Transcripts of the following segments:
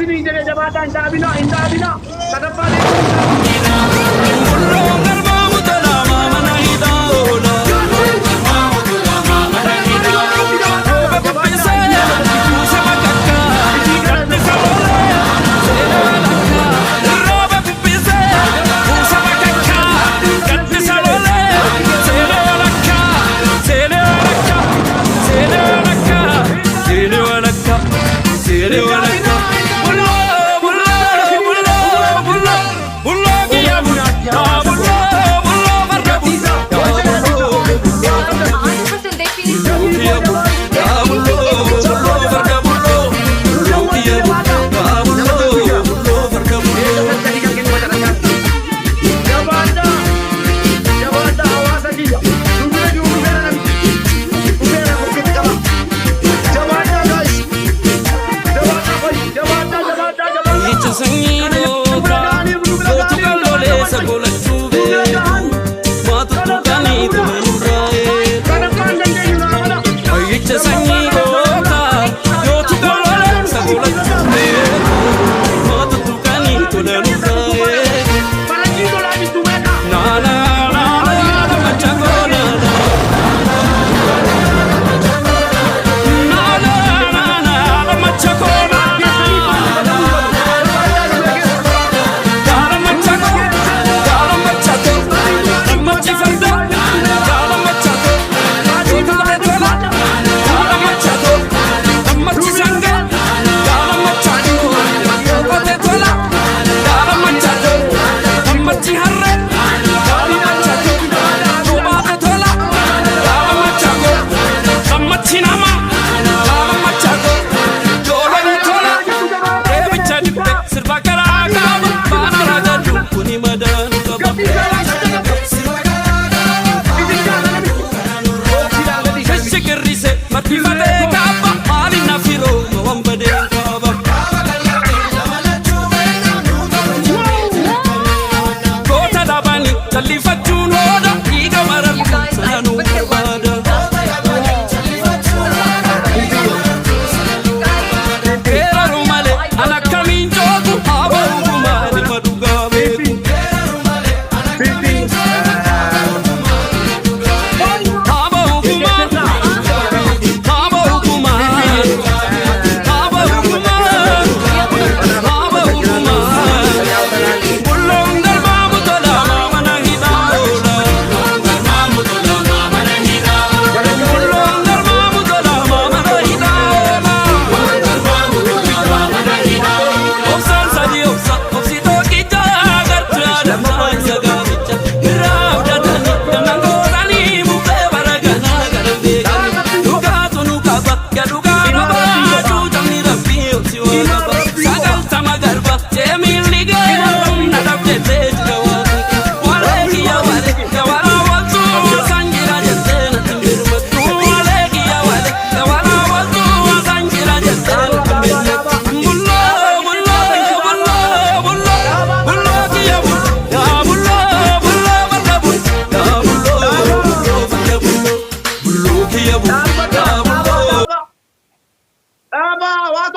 Ini jadi jabatan indah bina. Kadapat itu.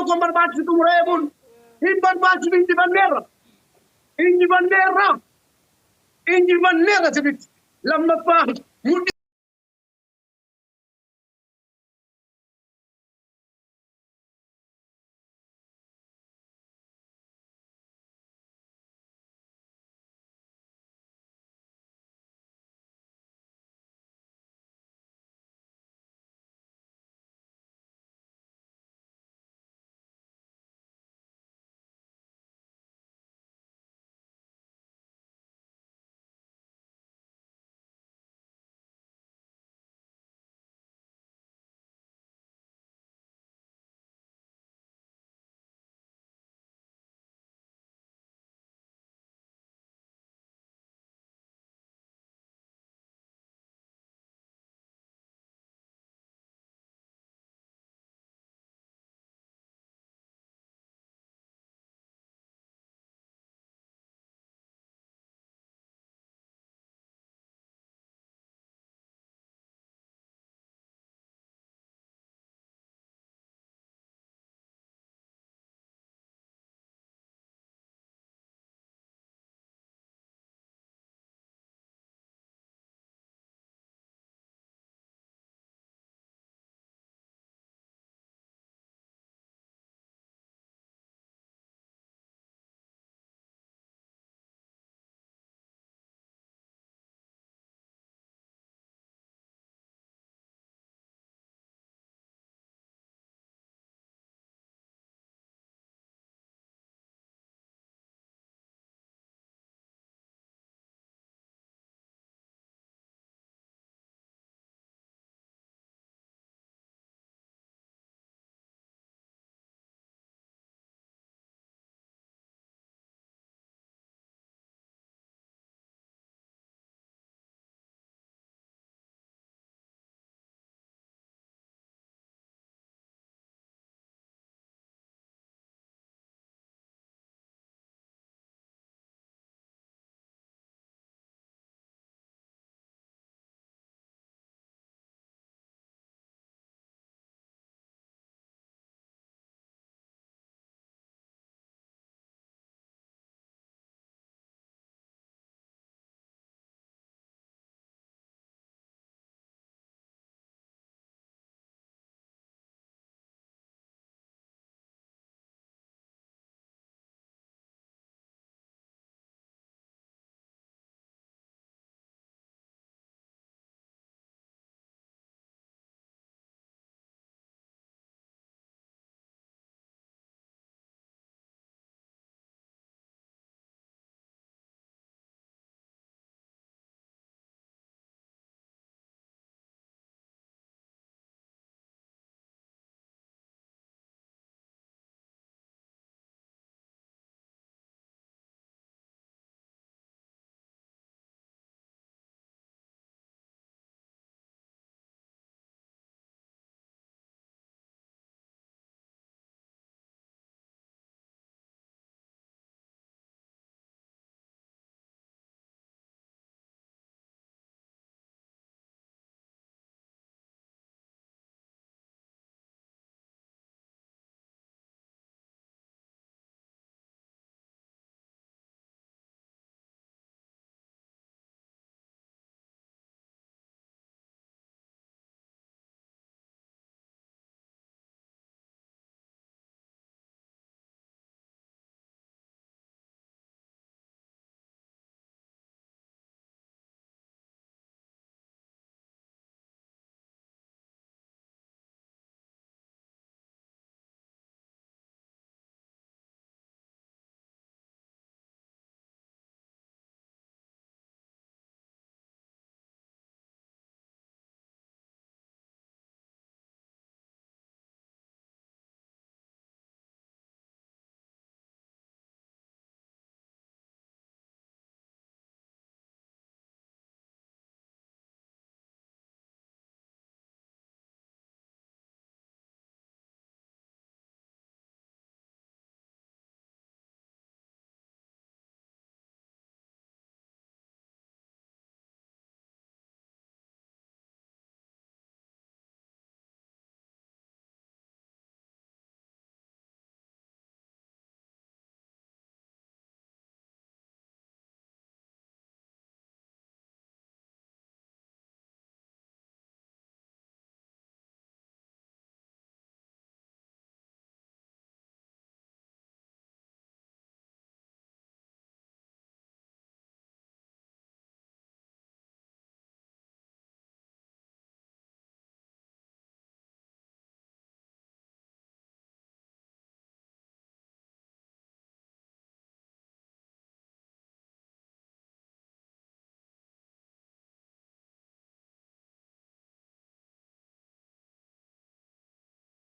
Kombar baju itu murebun, himban baju ini bandera sebit, lambat pah,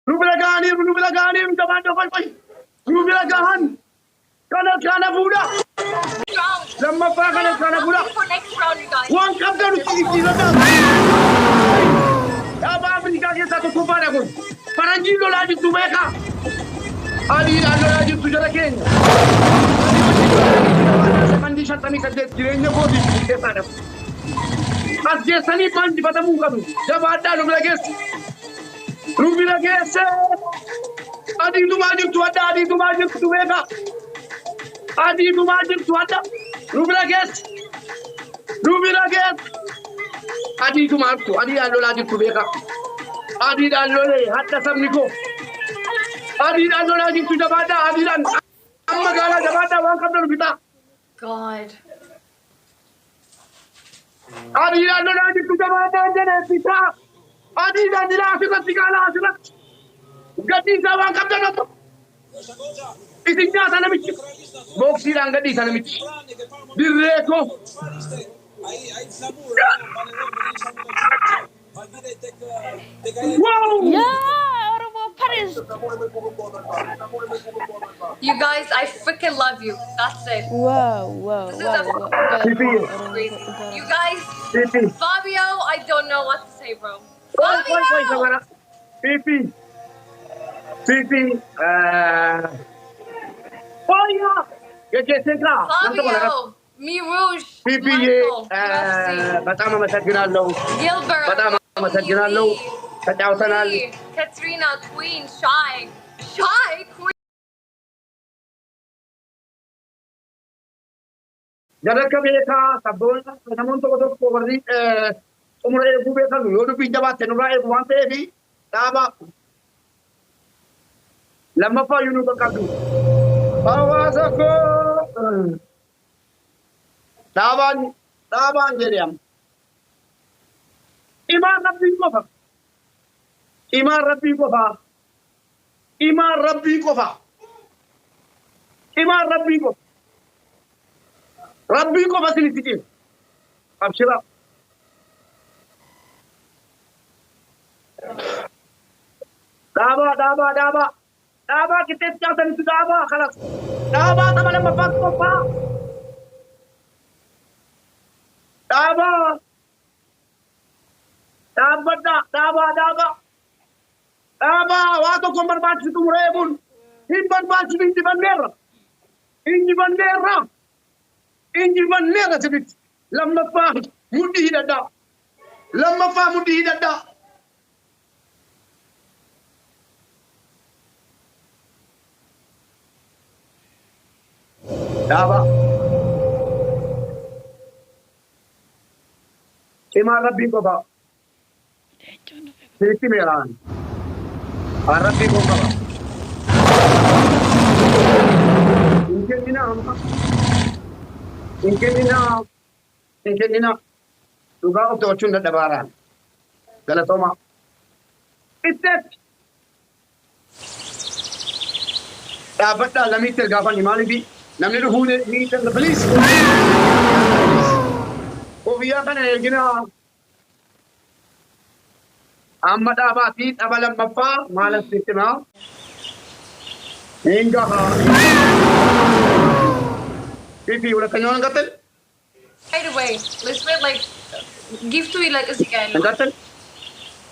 Nubila gani, jaman dapat pai. Nubila gahan. Kana buda. Round. Lamma pa kana buda. For next round, you guys. Wan kapta nuti lada. Aba Afrika ke satu kupara kun. Paranji lo lagi tu mereka. Ali lo lagi tu jara Kenya. Condition tani kadde direnge bodi ke sana. As je sani panji patamu kadu. Jab ada Rubila ges. Adi tu majib tu ada. Adi tu majib tu mereka. Adi tu majib tu ada. Rubila ges. Adi tu majib tu. Adi lo lagi tu mereka. Adi lo le. Hatta sab niko. Adi lo lagi tu jabada. Adi amma gala jabada wan kapta bita. God. Adi lo lagi tu jabada jene bita. Adi dila asila tigala asila. Gati wan kapta no. Itinja sana michi. Boksi lang gadi sana michi. Direko. Wow! Yeah, Oromo Paris. You guys, I freaking love you. That's it. Wow. This is crazy. You guys, Fabio, I don't know what to say, bro. Fabio! Pipi. Oh yeah. Get Fabio, Mi Rouge, Pipi Michael, UFC, Batama Masagrinalo. Gilbert, Batama Masagrinalo. Katautanal. Lee, Katrina, Queen, Shy, Queen. Jarak beka sabon namun to ko wardi umre bu beka no yodu pinja ba tenura e wante bi taba lamma fa yunu ko kadu bawaza ko taban jeriam iman rabbi ko fa Rabbi ko facility. Abshira. Daba kita jangan itu daba kalau daba teman mapak ko pa. Daba wato ko berbat situ murebun. Himban bat situ bandera. Inji bandera sebit. Lamma fa mudi hidada. Daba. Ima Rabbi ko ba. Siti meran. Rabbi ko ba. Inke dina duga to chunda dabara galatoma itet abada lamiter gafani malibi namni hune ni the police o via kana gina amada bati abalam bappa malas sitima inga ha Pipi udah kenyon gatel? Right away. Let's wait like give to like us again. Gatel?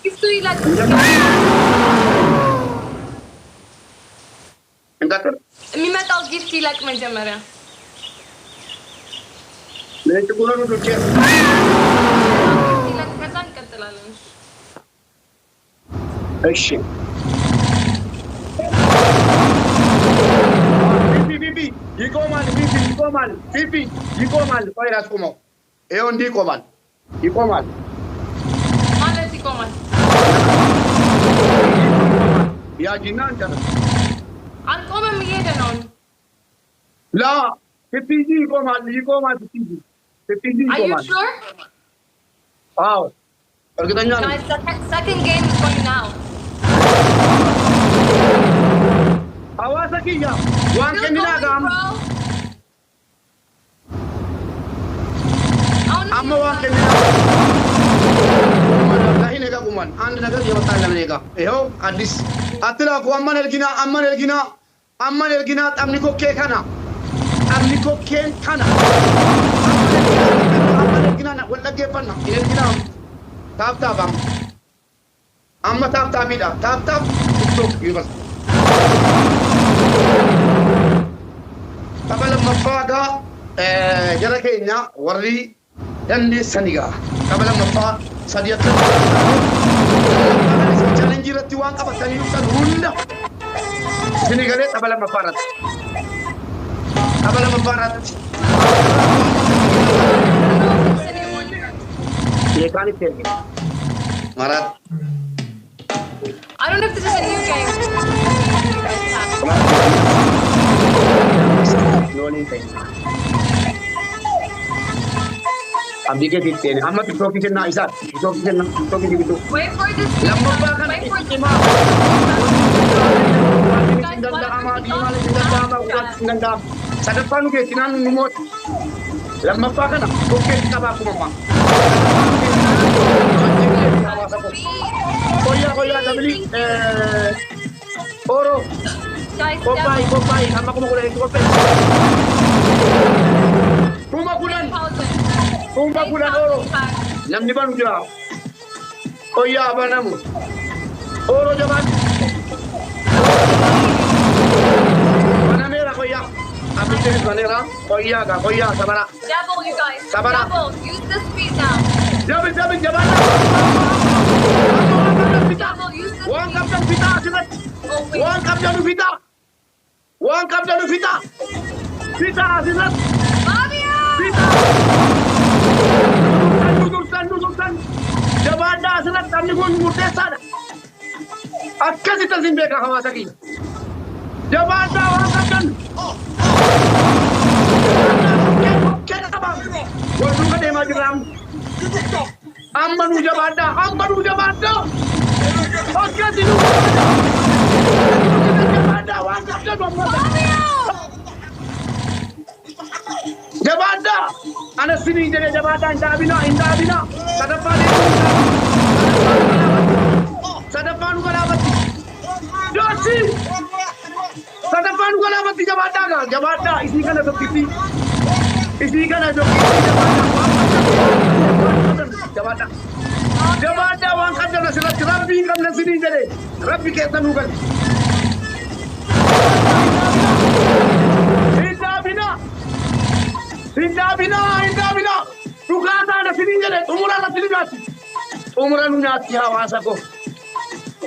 Give to like us again. Gatel? Mi metal give to like majamara. Leite bulan udah cek. Like kazan katalan. Eshi. Pipi. Ikomal. Kau iras kumo. Eon di komal. Ikomal. Mana si Koman? Ya jinan cara. An Koman mi yeda non. La. Pipi ikomal. Pipi Are you ikomal. sure? Wow. Kalau kita nyala. Guys, second game is going now. Awas lagi ya. Wang Still kendina going, gam. bro. Amma wang kendina. Lahi nega kuman. Anda nagar dia batalla mereka. Eho adis. Atila ku amman elgina amni ko ke kana. Amni ko ke kana. Amman elgina na wala ge panna. Elgina tap bang. Amma tap ida. Tap TikTok yubas. Kabala mafaga jara kenya warri danne saniga. Kabala mafa sadiyat challenge ratti waan qabatanii dhuftan hunda isinii galee qabala mafaarratti yeekaan itti erge marat I don't know if this is a new game. Rolling thing. Abdi ke itti erge amma TikTok kenna isa TikTok gitu. Wait for this. Lama bahkan Wait for this. Sadapan ke sinan numot lama bahkan oke kita baku mama koya dabli oro Guys, kopai sama aku mau kuliah kopai rumah kuliah oro lam di banu jauh koya apa namu oro jabat mana merah koya apa jenis mana koya sabara double, you guys. Sabara. Double. Use the speed now. jabat Double. Use the Wan speed. kapten Vita silat. Oh, wait. Wan kapten Vita silat. Fabio! Vita. Nursan. Jabada silat kami pun murtesa. Akkas itu simbe ka hawa saki. Jabada wan kapten. Kenapa bang? Waduh kan dia maju ram. Ammanu jabada. Akkas itu. Jabada wan kapten bang. Jabada. Anak sini jadi jabada indah bina. Sadapan kalabat. Josi. Sadapan kalabat jabada ka. Jabada isi kana dokiti. Jabada wan kapten nasilat Rabbi kam nasini jadi. Rabbi ke tanukan. Indah bina. Tukata na sini jadi. Umuran nyati hawasa ko.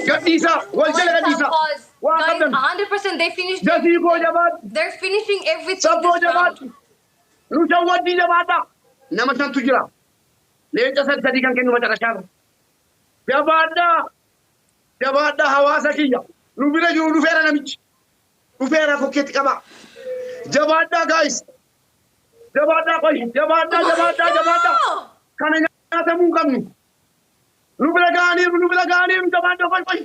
Gadisa, wal jala gadisa. Pause. Wah, Guys, kapten. 100% they finished. Jadi ko jabat. They're finishing everything. Sabo this jabat. round. Lusa wadi jabata. Nama santu jira. Leta sat tadi kan kenu baca kasyar. Jabata hawasa kiya. Lubira ju lufera namich. Lufera ko ket kaba. Jabata guys. Jabata. Kana nyata mungkam ni. Lubira ganim jabata koi.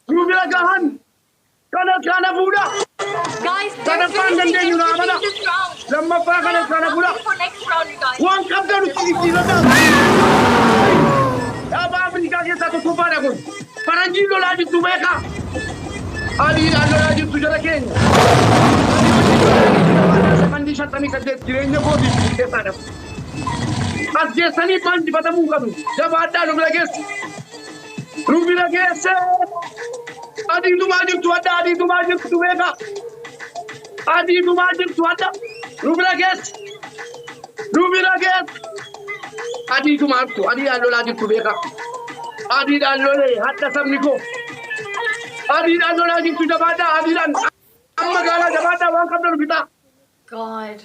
Lubira gahan. Kana buda. Guys, Sana they're finishing pandang dia everything mana? this round. Lama pa kana buda. Waiting for next round, you guys. Wan kapten uti lada. Aba Afrika ke satu kupara ko. Paranji lo lagi tu mereka. Ali lo lagi tu jara Kenya. Condition tani ka direnya ko di ke sana. As je sani panji patamu kami. Jab ada lu lagi. Adi tu majib tu ada. Adi tu majib tu ada. Ruby lagi. Adi tu majib tu. Adi alo lagi tu beka. Adi alo le. Hatta samni ko. Adi alo lagi tu jabada. Adi dan. Amma gala jabada wan kapten Vita. God.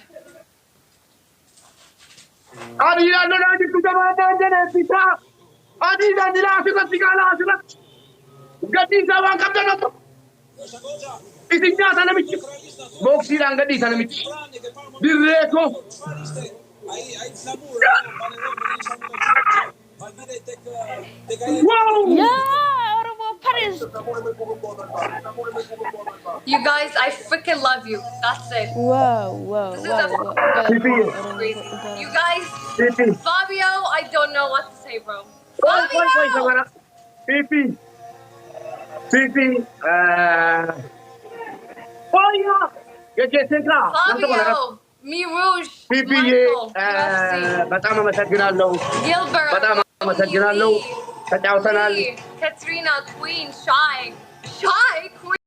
Adi alo lagi tu jabada jene Vita. Adi dan dila asilat sigala asilat. Gadi wan kapten apa? Isinya sana mici. Boksi lang gadi sana mici. Direko. Wow! Yeah, Oromo Paris. You guys, I freaking love you. That's it. Wow. This is a crazy. You guys, Fabio, I don't know what to say, bro. Koi Fabio! sabara. ፊፊ ኦያ የጄሲካ Fabio, Mi Rouge, ፊፊዬ Michael, UFC. በጣም አመሰግናለሁ። Gilbert, በጣም አመሰግናለሁ። ተጫውተናል። Katrina, Queen, Shy. Shy? Queen.